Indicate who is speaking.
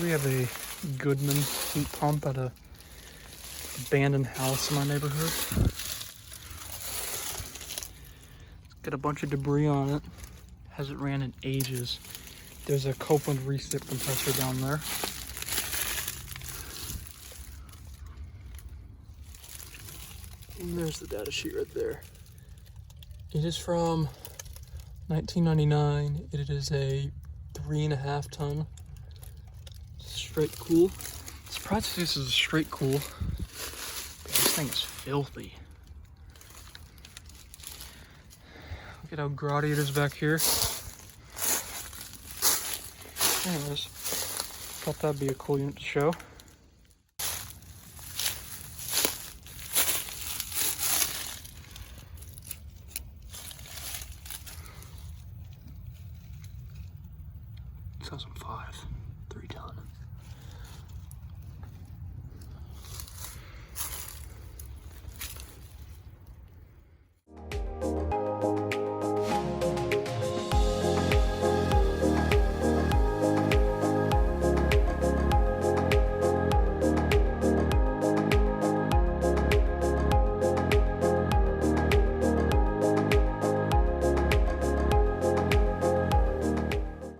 Speaker 1: We have a Goodman heat pump at a abandoned house in my neighborhood. It's got a bunch of debris on it. Hasn't ran in ages. There's a Copeland recip compressor down there. And there's the data sheet right there. It is from 1999. It is a 3.5 ton straight cool. Surprised this is a straight cool. This thing is filthy. Look at how grotty it is back here. Anyways, thought that'd be a cool unit to show. Osm 5, 3 ton.